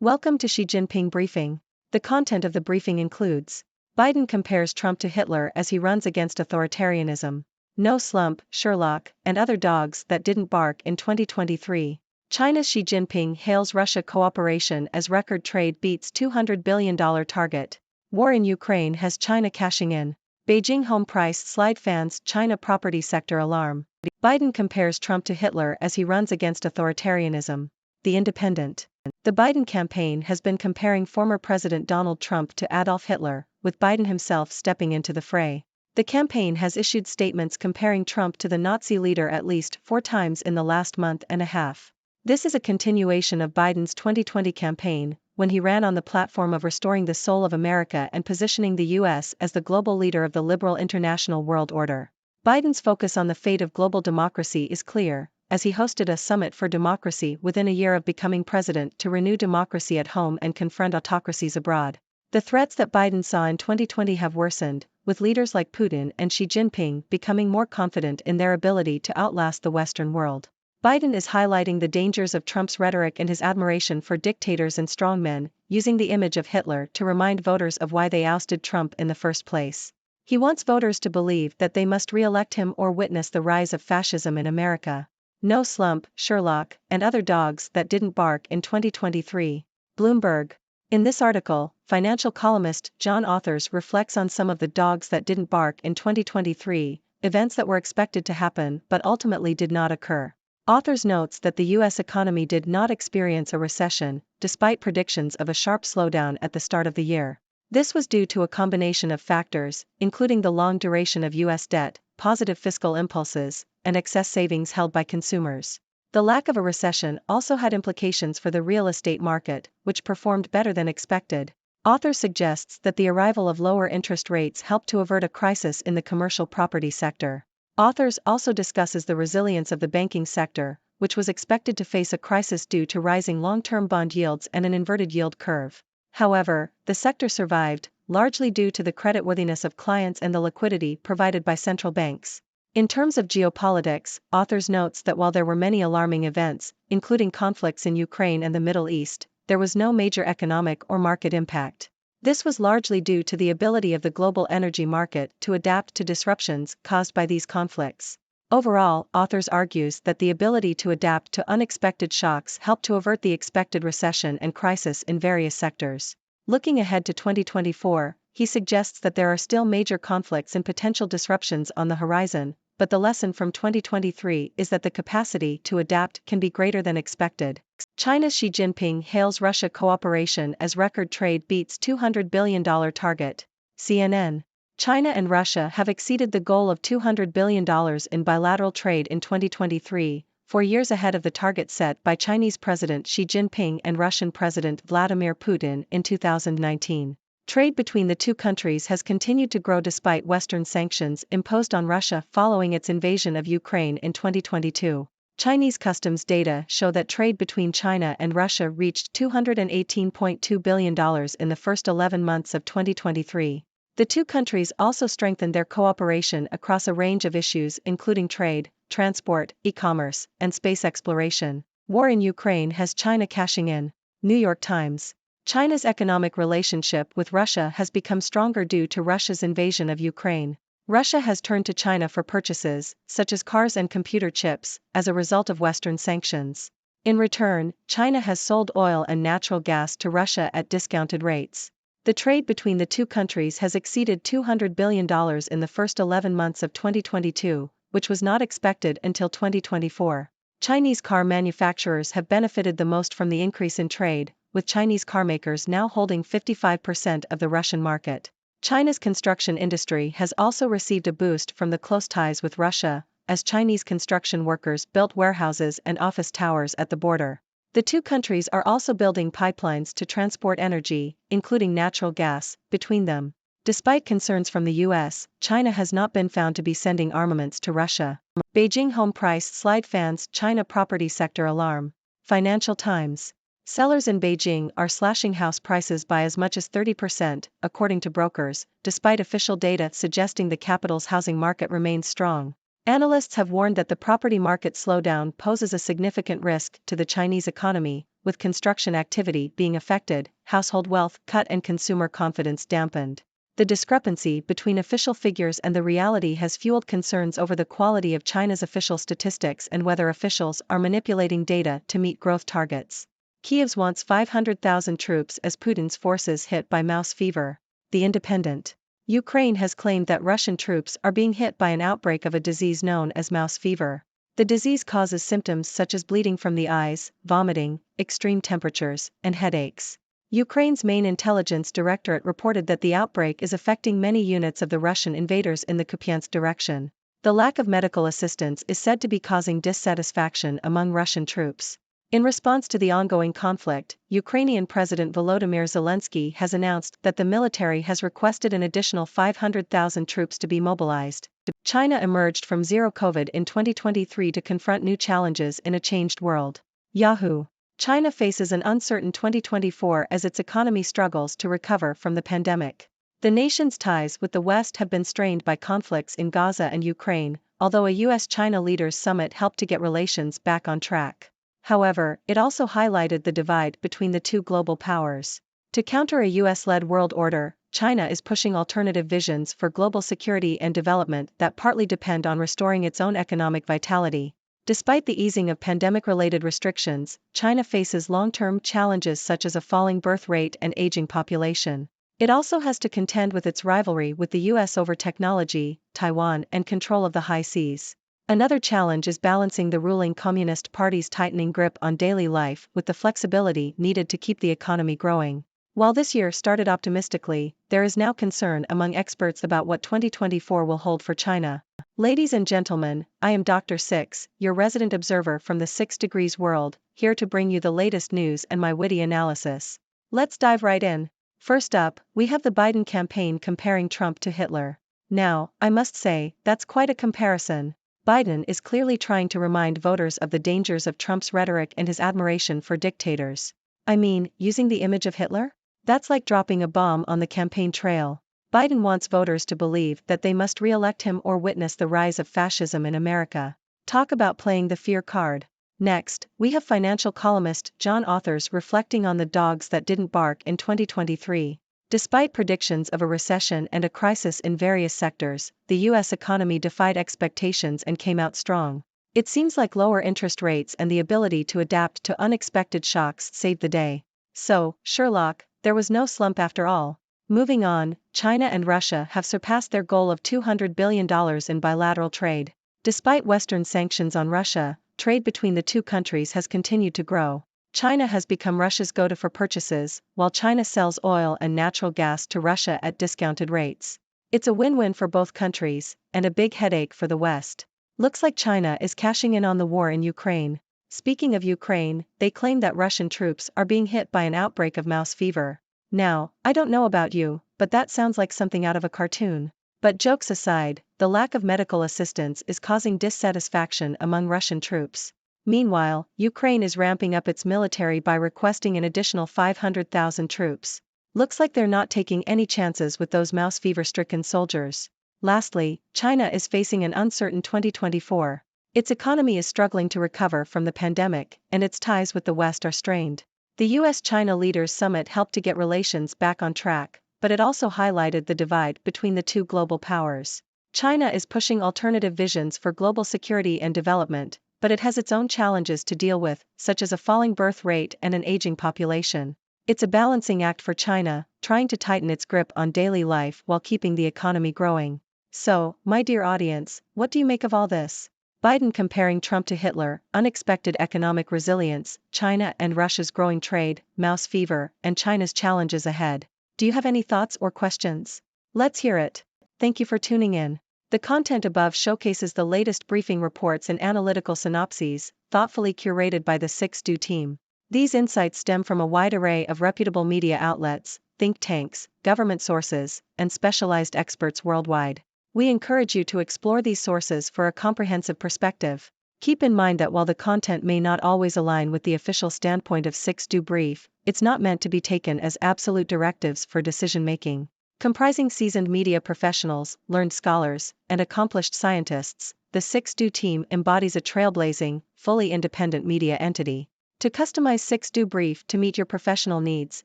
Welcome to Xi Jinping Briefing. The content of the briefing includes: Biden compares Trump to Hitler as he runs against authoritarianism. No Slump, Sherlock, and other dogs that didn't bark in 2023. China's Xi Jinping hails Russia cooperation as record trade beats $200 billion target. War in Ukraine has China cashing in. Beijing home price slide fans China property sector alarm. Biden compares Trump to Hitler as he runs against authoritarianism. The Independent. The Biden campaign has been comparing former President Donald Trump to Adolf Hitler, with Biden himself stepping into the fray. The campaign has issued statements comparing Trump to the Nazi leader at least 4 times in the last month and a half. This is a continuation of Biden's 2020 campaign, when he ran on the platform of restoring the soul of America and positioning the U.S. as the global leader of the liberal international world order. Biden's focus on the fate of global democracy is clear, as he hosted a summit for democracy within a year of becoming president to renew democracy at home and confront autocracies abroad. The threats that Biden saw in 2020 have worsened, with leaders like Putin and Xi Jinping becoming more confident in their ability to outlast the Western world. Biden is highlighting the dangers of Trump's rhetoric and his admiration for dictators and strongmen, using the image of Hitler to remind voters of why they ousted Trump in the first place. He wants voters to believe that they must re-elect him or witness the rise of fascism in America. No Slump, Sherlock, and other dogs that didn't bark in 2023. Bloomberg. In this article, financial columnist John Authors reflects on some of the dogs that didn't bark in 2023, events that were expected to happen but ultimately did not occur. Authors notes that the U.S. economy did not experience a recession, despite predictions of a sharp slowdown at the start of the year. This was due to a combination of factors, including the long duration of U.S. debt, positive fiscal impulses, and excess savings held by consumers. The lack of a recession also had implications for the real estate market, which performed better than expected. Author suggests that the arrival of lower interest rates helped to avert a crisis in the commercial property sector. Authors also discusses the resilience of the banking sector, which was expected to face a crisis due to rising long-term bond yields and an inverted yield curve. However, the sector survived, largely due to the creditworthiness of clients and the liquidity provided by central banks. In terms of geopolitics, Authors notes that while there were many alarming events, including conflicts in Ukraine and the Middle East, there was no major economic or market impact. This was largely due to the ability of the global energy market to adapt to disruptions caused by these conflicts. Overall, Authors argues that the ability to adapt to unexpected shocks helped to avert the expected recession and crisis in various sectors. Looking ahead to 2024, he suggests that there are still major conflicts and potential disruptions on the horizon, but the lesson from 2023 is that the capacity to adapt can be greater than expected. China's Xi Jinping hails Russia cooperation as record trade beats $200 billion target. CNN. China and Russia have exceeded the goal of $200 billion in bilateral trade in 2023, 4 years ahead of the target set by Chinese President Xi Jinping and Russian President Vladimir Putin in 2019. Trade between the two countries has continued to grow despite Western sanctions imposed on Russia following its invasion of Ukraine in 2022. Chinese customs data show that trade between China and Russia reached $218.2 billion in the first 11 months of 2023. The two countries also strengthened their cooperation across a range of issues including trade, transport, e-commerce, and space exploration. War in Ukraine has China cashing in. New York Times. China's economic relationship with Russia has become stronger due to Russia's invasion of Ukraine. Russia has turned to China for purchases, such as cars and computer chips, as a result of Western sanctions. In return, China has sold oil and natural gas to Russia at discounted rates. The trade between the two countries has exceeded $200 billion in the first 11 months of 2022, which was not expected until 2024. Chinese car manufacturers have benefited the most from the increase in trade, with Chinese carmakers now holding 55% of the Russian market. China's construction industry has also received a boost from the close ties with Russia, as Chinese construction workers built warehouses and office towers at the border. The two countries are also building pipelines to transport energy, including natural gas, between them. Despite concerns from the U.S., China has not been found to be sending armaments to Russia. Beijing home price slide fans China property sector alarm. Financial Times. Sellers in Beijing are slashing house prices by as much as 30%, according to brokers, despite official data suggesting the capital's housing market remains strong. Analysts have warned that the property market slowdown poses a significant risk to the Chinese economy, with construction activity being affected, household wealth cut and consumer confidence dampened. The discrepancy between official figures and the reality has fueled concerns over the quality of China's official statistics and whether officials are manipulating data to meet growth targets. Kyiv wants 500,000 troops as Putin's forces hit by mouse fever. The Independent. Ukraine has claimed that Russian troops are being hit by an outbreak of a disease known as mouse fever. The disease causes symptoms such as bleeding from the eyes, vomiting, extreme temperatures, and headaches. Ukraine's main intelligence directorate reported that the outbreak is affecting many units of the Russian invaders in the Kupiansk direction. The lack of medical assistance is said to be causing dissatisfaction among Russian troops. In response to the ongoing conflict, Ukrainian President Volodymyr Zelensky has announced that the military has requested an additional 500,000 troops to be mobilized. China emerged from zero COVID in 2023 to confront new challenges in a changed world. Yahoo! China faces an uncertain 2024 as its economy struggles to recover from the pandemic. The nation's ties with the West have been strained by conflicts in Gaza and Ukraine, although a US-China leaders' summit helped to get relations back on track. However, it also highlighted the divide between the two global powers. To counter a US-led world order, China is pushing alternative visions for global security and development that partly depend on restoring its own economic vitality. Despite the easing of pandemic-related restrictions, China faces long-term challenges such as a falling birth rate and aging population. It also has to contend with its rivalry with the US over technology, Taiwan, and control of the high seas. Another challenge is balancing the ruling Communist Party's tightening grip on daily life with the flexibility needed to keep the economy growing. While this year started optimistically, there is now concern among experts about what 2024 will hold for China. Ladies and gentlemen, I am Dr. Six, your resident observer from the 6 Degrees world, here to bring you the latest news and my witty analysis. Let's dive right in. First up, we have the Biden campaign comparing Trump to Hitler. Now, I must say, that's quite a comparison. Biden is clearly trying to remind voters of the dangers of Trump's rhetoric and his admiration for dictators. I mean, using the image of Hitler? That's like dropping a bomb on the campaign trail. Biden wants voters to believe that they must re-elect him or witness the rise of fascism in America. Talk about playing the fear card. Next, we have financial columnist John Authors reflecting on the dogs that didn't bark in 2023. Despite predictions of a recession and a crisis in various sectors, the U.S. economy defied expectations and came out strong. It seems like lower interest rates and the ability to adapt to unexpected shocks saved the day. So, Sherlock, there was no slump after all. Moving on, China and Russia have surpassed their goal of $200 billion in bilateral trade. Despite Western sanctions on Russia, trade between the two countries has continued to grow. China has become Russia's go-to for purchases, while China sells oil and natural gas to Russia at discounted rates. It's a win-win for both countries, and a big headache for the West. Looks like China is cashing in on the war in Ukraine. Speaking of Ukraine, they claim that Russian troops are being hit by an outbreak of mouse fever. Now, I don't know about you, but that sounds like something out of a cartoon. But jokes aside, the lack of medical assistance is causing dissatisfaction among Russian troops. Meanwhile, Ukraine is ramping up its military by requesting an additional 500,000 troops. Looks like they're not taking any chances with those mouse fever-stricken soldiers. Lastly, China is facing an uncertain 2024. Its economy is struggling to recover from the pandemic, and its ties with the West are strained. The US-China leaders' summit helped to get relations back on track, but it also highlighted the divide between the two global powers. China is pushing alternative visions for global security and development, but it has its own challenges to deal with, such as a falling birth rate and an aging population. It's a balancing act for China, trying to tighten its grip on daily life while keeping the economy growing. So, my dear audience, what do you make of all this? Biden comparing Trump to Hitler, unexpected economic resilience, China and Russia's growing trade, mouse fever, and China's challenges ahead. Do you have any thoughts or questions? Let's hear it. Thank you for tuning in. The content above showcases the latest briefing reports and analytical synopses, thoughtfully curated by the 6Do team. These insights stem from a wide array of reputable media outlets, think tanks, government sources, and specialized experts worldwide. We encourage you to explore these sources for a comprehensive perspective. Keep in mind that while the content may not always align with the official standpoint of 6Do Brief, it's not meant to be taken as absolute directives for decision-making. Comprising seasoned media professionals, learned scholars, and accomplished scientists, the 6Do team embodies a trailblazing, fully independent media entity. To customize 6Do Brief to meet your professional needs,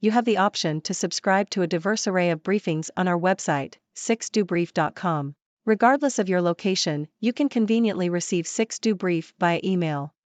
you have the option to subscribe to a diverse array of briefings on our website, 6dobrief.com. Regardless of your location, you can conveniently receive 6Do Brief via email.